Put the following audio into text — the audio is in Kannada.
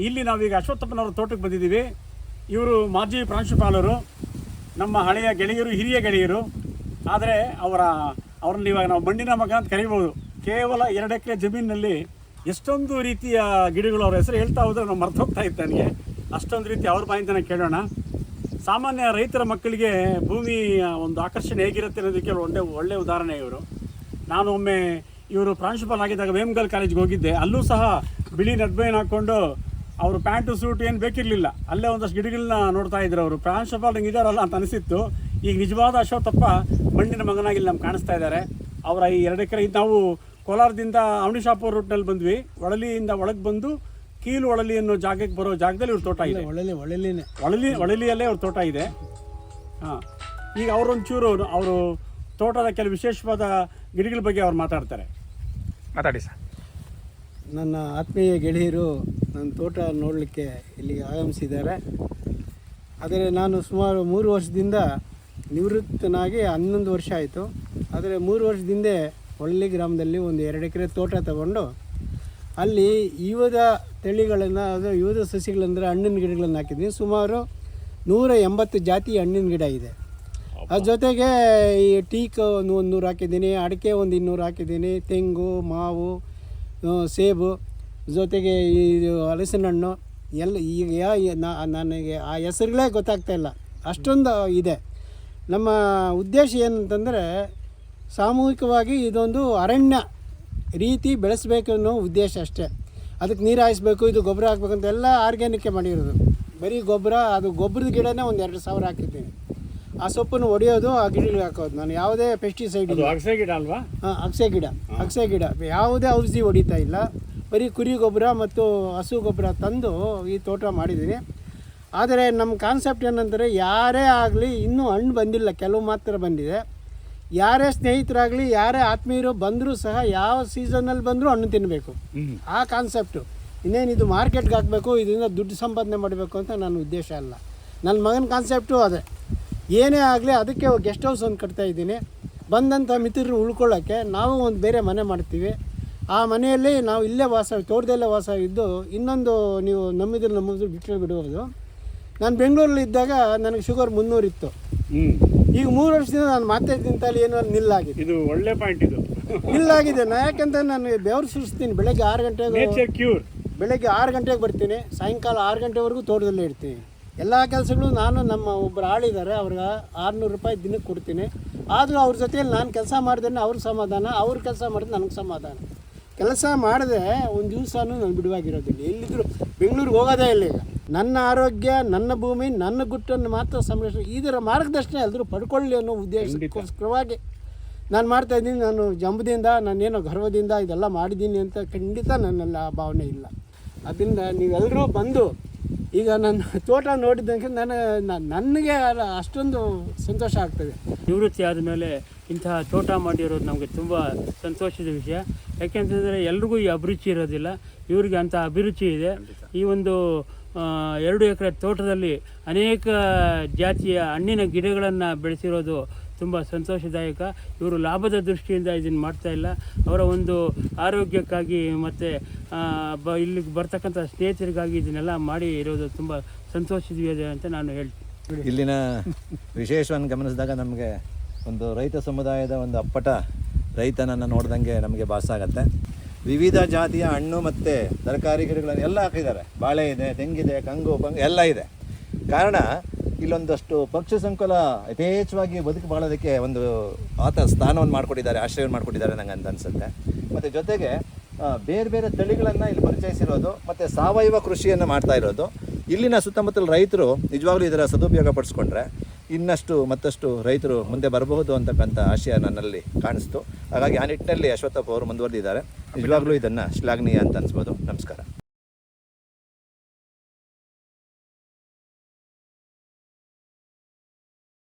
ಇಲ್ಲಿ ನಾವೀಗ ಅಶ್ವತ್ಥಪ್ಪನವರ ತೋಟಕ್ಕೆ ಬಂದಿದ್ದೀವಿ. ಇವರು ಮಾಜಿ ಪ್ರಾಂಶುಪಾಲರು, ನಮ್ಮ ಹಳೆಯ ಗೆಳೆಯರು, ಹಿರಿಯ ಗೆಳೆಯರು. ಆದರೆ ಅವರನ್ನು ಇವಾಗ ನಾವು ಮಣ್ಣಿನ ಮಗ ಅಂತ ಕರೀಬೋದು. ಕೇವಲ 2 ಎಕರೆ ಜಮೀನಿನಲ್ಲಿ ಎಷ್ಟೊಂದು ರೀತಿಯ ಗಿಡಗಳು, ಅವ್ರ ಹೆಸರು ಹೇಳ್ತಾ ಹೋದರೆ ನಾವು ಮರ್ತು ಹೋಗ್ತಾ ಇತ್ತು ನನಗೆ. ಅಷ್ಟೊಂದು ರೀತಿ ಅವ್ರ ಬಾಯಿಂದನೇ ಕೇಳೋಣ. ಸಾಮಾನ್ಯ ರೈತರ ಮಕ್ಕಳಿಗೆ ಭೂಮಿ ಒಂದು ಆಕರ್ಷಣೆ ಹೇಗಿರುತ್ತೆ ಅನ್ನೋದಕ್ಕೆ ಒಳ್ಳೆಯ ಉದಾಹರಣೆ ಇವರು. ನಾನು ಒಮ್ಮೆ ಇವರು ಪ್ರಾಂಶುಪಾಲ ಆಗಿದ್ದಾಗ ವೇಮಗಲ್ ಕಾಲೇಜ್ಗೆ ಹೋಗಿದ್ದೆ. ಅಲ್ಲೂ ಸಹ ಬಿಳಿ ನಡ್ಬೈನ್ ಹಾಕ್ಕೊಂಡು ಅವರು ಪ್ಯಾಂಟು ಸೂಟು ಏನು ಬೇಕಿರಲಿಲ್ಲ, ಅಲ್ಲೇ ಒಂದಷ್ಟು ಗಿಡಗಳನ್ನ ನೋಡ್ತಾ ಇದ್ರು. ಅವರು ಪ್ರಾಂಶುಪಾಲಂಗೆ ಇದ್ದಾರಲ್ಲ ಅಂತ ಅನಿಸಿತ್ತು. ಈಗ ನಿಜವಾದ ಅಶ್ವತ್ಥಪ್ಪ ಮಣ್ಣಿನ ಮಗನಾಗಿ ಇಲ್ಲಿ ನಮ್ಗೆ ಕಾಣಿಸ್ತಾ ಇದ್ದಾರೆ. ಅವರ ಈ 2 ಎಕರೆ, ನಾವು ಕೋಲಾರದಿಂದ ಅವನಿಶಾಪುರ ರೂಟ್ನಲ್ಲಿ ಬಂದ್ವಿ. ಒಳಲಿಯಿಂದ ಒಳಗೆ ಬಂದು ಕೀಲು ಒಳಲಿ ಅನ್ನೋ ಜಾಗಕ್ಕೆ ಬರೋ ಜಾಗದಲ್ಲಿ ಇವ್ರ ತೋಟ ಇದೆ. ಒಳಲಿಯಲ್ಲೇ ಅವ್ರ ತೋಟ ಇದೆ. ಹಾಂ, ಈಗ ಅವರೊಂಚೂರು ಅವರು ತೋಟದ ಕೆಲವು ವಿಶೇಷವಾದ ಗಿಡಗಳ ಬಗ್ಗೆ ಅವ್ರು ಮಾತಾಡಿ ಸರ್. ನನ್ನ ಆತ್ಮೀಯ ಗೆಳೆಯರು ನನ್ನ ತೋಟ ನೋಡಲಿಕ್ಕೆ ಇಲ್ಲಿಗೆ ಆಗಮಿಸಿದ್ದಾರೆ. ಆದರೆ ನಾನು ಸುಮಾರು 3 ವರ್ಷದಿಂದ ನಿವೃತ್ತನಾಗಿ 11 ವರ್ಷ ಆಯಿತು. ಆದರೆ 3 ವರ್ಷದಿಂದ ಒಳ್ಳೆ ಗ್ರಾಮದಲ್ಲಿ ಒಂದು 2 ಎಕರೆ ತೋಟ ತಗೊಂಡು ಅಲ್ಲಿ ಯುವದ ತಳಿಗಳನ್ನು, ಅದು ಯುವದ ಸಸಿಗಳಂದರೆ ಹಣ್ಣಿನ ಗಿಡಗಳನ್ನು ಹಾಕಿದ್ದೀನಿ. ಸುಮಾರು 180 ಜಾತಿ ಹಣ್ಣಿನ ಗಿಡ ಇದೆ. ಅದ್ರ ಜೊತೆಗೆ ಈ ಟೀಕ್ ಒಂದು 100 ಹಾಕಿದ್ದೀನಿ, ಅಡಿಕೆ ಒಂದು 200 ಹಾಕಿದ್ದೀನಿ, ತೆಂಗು, ಮಾವು, ಸೇಬು, ಜೊತೆಗೆ ಈ ಹಲಸಿನ ಹಣ್ಣು ಎಲ್ಲ. ಈಗ ನನಗೆ ಆ ಹೆಸರುಗಳೇ ಗೊತ್ತಾಗ್ತಾಯಿಲ್ಲ, ಅಷ್ಟೊಂದು ಇದೆ. ನಮ್ಮ ಉದ್ದೇಶ ಏನಂತಂದರೆ ಸಾಮೂಹಿಕವಾಗಿ ಇದೊಂದು ಅರಣ್ಯ ರೀತಿ ಬೆಳೆಸಬೇಕು ಅನ್ನೋ ಉದ್ದೇಶ ಅಷ್ಟೇ. ಅದಕ್ಕೆ ನೀರು ಹಾಯಿಸ್ಬೇಕು, ಇದು ಗೊಬ್ಬರ ಹಾಕ್ಬೇಕಂತ ಎಲ್ಲ ಆರ್ಗ್ಯಾನಿಕ್ಕೆ ಮಾಡಿರೋದು. ಬರೀ ಗೊಬ್ಬರ, ಅದು ಗೊಬ್ಬರದ ಗಿಡನೇ ಒಂದು 2,000 ಹಾಕಿದ್ದೀನಿ. ಆ ಸೊಪ್ಪನ್ನು ಹೊಡೆಯೋದು, ಆ ಗಿಡಗಳಿಗೆ ಹಾಕೋದು. ನಾನು ಯಾವುದೇ ಪೆಸ್ಟಿಸೈಡ್ ಇಲ್ಲ. ಅಗಸೆ ಗಿಡ ಅಲ್ವಾ? ಹಾಂ, ಅಗಸೆ ಗಿಡ ಯಾವುದೇ ಔಷಧಿ ಹೊಡಿತಾ ಇಲ್ಲ. ಬರೀ ಕುರಿ ಗೊಬ್ಬರ ಮತ್ತು ಹಸು ಗೊಬ್ಬರ ತಂದು ಈ ತೋಟ ಮಾಡಿದ್ದೀನಿ. ಆದರೆ ನಮ್ಮ ಕಾನ್ಸೆಪ್ಟ್ ಏನಂದರೆ, ಯಾರೇ ಆಗಲಿ, ಇನ್ನೂ ಹಣ್ಣು ಬಂದಿಲ್ಲ, ಕೆಲವು ಮಾತ್ರ ಬಂದಿದೆ. ಯಾರೇ ಸ್ನೇಹಿತರಾಗಲಿ, ಯಾರೇ ಆತ್ಮೀಯರು ಬಂದರೂ ಸಹ ಯಾವ ಸೀಸನಲ್ಲಿ ಬಂದರೂ ಹಣ್ಣು ತಿನ್ನಬೇಕು, ಆ ಕಾನ್ಸೆಪ್ಟು. ಇನ್ನೇನಿದು ಮಾರ್ಕೆಟ್ಗೆ ಹಾಕಬೇಕು, ಇದರಿಂದ ದುಡ್ಡು ಸಂಪಾದನೆ ಮಾಡಬೇಕು ಅಂತ ನನ್ನ ಉದ್ದೇಶ ಅಲ್ಲ. ನನ್ನ ಮಗನ ಕಾನ್ಸೆಪ್ಟು ಅದೇ. ಏನೇ ಆಗಲಿ ಅದಕ್ಕೆ ಗೆಸ್ಟ್ ಹೌಸ್ ಒಂದು ಕಟ್ತಾಯಿದ್ದೀನಿ. ಬಂದಂಥ ಮಿತ್ರರು ಉಳ್ಕೊಳ್ಳೋಕ್ಕೆ ನಾವು ಒಂದು ಬೇರೆ ಮನೆ ಮಾಡ್ತೀವಿ. ಆ ಮನೆಯಲ್ಲಿ ನಾವು ಇಲ್ಲೇ ತೋಟದಲ್ಲೇ ವಾಸ ಇದ್ದು, ಇನ್ನೊಂದು ನೀವು ನಮ್ಮಿದ್ರು ಬಿಡುವುದು. ನಾನು ಬೆಂಗಳೂರಲ್ಲಿ ಇದ್ದಾಗ ನನಗೆ ಶುಗರ್ 300 ಇತ್ತು. ಈಗ 3 ವರ್ಷದಿಂದ ನಾನು ಮಾತಾಡ್ತಿಂತಲ್ಲಿ ಏನೋ ನಿಲ್ಲಾಗಿದೆ. ಇದು ಒಳ್ಳೆ ಪಾಯಿಂಟ್. ಇದು ನಿಲ್ಲಾಗಿದೆ. ಯಾಕಂತ ನಾನು ಬೆವರು ಸುರಿಸ್ತೀನಿ. ಬೆಳಗ್ಗೆ 6 ಗಂಟೆಗೆ ಬರ್ತೀನಿ, ಸಾಯಂಕಾಲ 6 ಗಂಟೆವರೆಗೂ ತೋಟದಲ್ಲೇ ಇರ್ತೀನಿ. ಎಲ್ಲ ಕೆಲಸಗಳು ನಾನು, ನಮ್ಮ ಒಬ್ಬರು ಆಳಿದ್ದಾರೆ, ಅವ್ರಿಗೆ 600 ರೂಪಾಯಿ ದಿನಕ್ಕೆ ಕೊಡ್ತೀನಿ. ಆದರೂ ಅವ್ರ ಜೊತೆಯಲ್ಲಿ ನಾನು ಕೆಲಸ ಮಾಡಿದ್ರೆ ಅವ್ರಿಗೆ ಸಮಾಧಾನ, ಅವ್ರು ಕೆಲಸ ಮಾಡಿದ್ರೆ ನನಗೆ ಸಮಾಧಾನ. ಕೆಲಸ ಮಾಡಿದೆ ಒಂದು ದಿವಸನೂ ನಾನು ಬಿಡುವಾಗಿರೋದಿಲ್ಲ. ಎಲ್ಲಿದ್ದರೂ ಬೆಂಗಳೂರಿಗೆ ಹೋಗೋದೇ ಇಲ್ಲ. ಈಗ ನನ್ನ ಆರೋಗ್ಯ, ನನ್ನ ಭೂಮಿ, ನನ್ನ ಗುಟ್ಟನ್ನು ಮಾತ್ರ ಸಂರಕ್ಷಣೆ, ಇದರ ಮಾರ್ಗದರ್ಶನ ಎಲ್ಲರೂ ಪಡ್ಕೊಳ್ಳಿ ಅನ್ನೋ ಉದ್ದೇಶಕ್ಕೋಸ್ಕರವಾಗಿ ನಾನು ಮಾಡ್ತಾಯಿದ್ದೀನಿ. ನಾನು ಜಂಬದಿಂದ, ನಾನೇನೋ ಗರ್ವದಿಂದ ಇದೆಲ್ಲ ಮಾಡಿದ್ದೀನಿ ಅಂತ ಖಂಡಿತ ನನ್ನಲ್ಲಿ ಆ ಭಾವನೆ ಇಲ್ಲ. ಅದರಿಂದ ನೀವೆಲ್ಲರೂ ಬಂದು ಈಗ ನನ್ನ ತೋಟ ನೋಡಿದಂಗೆ ನನಗೆ ಅಷ್ಟೊಂದು ಸಂತೋಷ ಆಗ್ತದೆ. ನಿವೃತ್ತಿ ಆದಮೇಲೆ ಇಂತಹ ತೋಟ ಮಾಡಿರೋದು ನಮಗೆ ತುಂಬ ಸಂತೋಷದ ವಿಷಯ. ಯಾಕೆಂತಂದರೆ ಎಲ್ರಿಗೂ ಈ ಅಭಿರುಚಿ ಇರೋದಿಲ್ಲ, ಇವರಿಗೆ ಅಂಥ ಅಭಿರುಚಿ ಇದೆ. ಈ ಒಂದು 2 ಎಕರೆ ತೋಟದಲ್ಲಿ ಅನೇಕ ಜಾತಿಯ ಹಣ್ಣಿನ ಗಿಡಗಳನ್ನು ಬೆಳೆಸಿರೋದು ತುಂಬ ಸಂತೋಷದಾಯಕ. ಇವರು ಲಾಭದ ದೃಷ್ಟಿಯಿಂದ ಇದನ್ನು ಮಾಡ್ತಾಯಿಲ್ಲ, ಅವರ ಒಂದು ಆರೋಗ್ಯಕ್ಕಾಗಿ ಮತ್ತು ಇಲ್ಲಿಗೆ ಬರ್ತಕ್ಕಂಥ ಸ್ನೇಹಿತರಿಗಾಗಿ ಇದನ್ನೆಲ್ಲ ಮಾಡಿ ಇರೋದು ತುಂಬ ಸಂತೋಷವಿದೆ ಅಂತ ನಾನು ಹೇಳ್ತೀನಿ. ಇಲ್ಲಿನ ವಿಶೇಷವನ್ನು ಗಮನಿಸಿದಾಗ ನಮಗೆ ಒಂದು ರೈತ ಸಮುದಾಯದ ಒಂದು ಅಪ್ಪಟ ರೈತನನ್ನು ನೋಡ್ದಂಗೆ ನಮಗೆ ಭಾಸಾಗತ್ತೆ. ವಿವಿಧ ಜಾತಿಯ ಹಣ್ಣು ಮತ್ತು ತರಕಾರಿ ಗಿಡಗಳನ್ನು ಎಲ್ಲ ಹಾಕಿದ್ದಾರೆ. ಬಾಳೆ ಇದೆ, ತೆಂಗಿದೆ, ಕಂಗು ಎಲ್ಲ ಇದೆ. ಕಾರಣ ಇಲ್ಲೊಂದಷ್ಟು ಪಕ್ಷಿ ಸಂಕುಲ ಯಥೇಚ್ಛವಾಗಿ ಬದುಕು ಬಾಳೋದಕ್ಕೆ ಒಂದು ಸ್ಥಾನವನ್ನು ಮಾಡಿಕೊಟ್ಟಿದ್ದಾರೆ, ಆಶ್ರಯವನ್ನು ಮಾಡಿಕೊಟ್ಟಿದ್ದಾರೆ ನಂಗೆ ಅಂತ ಅನಿಸುತ್ತೆ. ಮತ್ತು ಜೊತೆಗೆ ಬೇರೆ ಬೇರೆ ತಳಿಗಳನ್ನು ಇಲ್ಲಿ ಪರಿಚಯಿಸಿರೋದು ಮತ್ತು ಸಾವಯವ ಕೃಷಿಯನ್ನು ಮಾಡ್ತಾ ಇರೋದು. ಇಲ್ಲಿನ ಸುತ್ತಮುತ್ತಲ ರೈತರು ನಿಜವಾಗ್ಲೂ ಇದರ ಸದುಪಯೋಗ ಪಡಿಸ್ಕೊಂಡ್ರೆ ಮತ್ತಷ್ಟು ರೈತರು ಮುಂದೆ ಬರಬಹುದು ಅಂತಕ್ಕಂಥ ಆಶಯ ನನ್ನಲ್ಲಿ ಕಾಣಿಸ್ತು. ಹಾಗಾಗಿ ಆ ನಿಟ್ಟಿನಲ್ಲಿ ಅಶ್ವತ್ಥಪ್ಪ ಅವರು ಮುಂದುವರೆದಿದ್ದಾರೆ. ನಿಜವಾಗ್ಲೂ ಇದನ್ನು ಶ್ಲಾಘನೀಯ ಅಂತ ಅನಿಸ್ಬೋದು. ನಮಸ್ಕಾರ.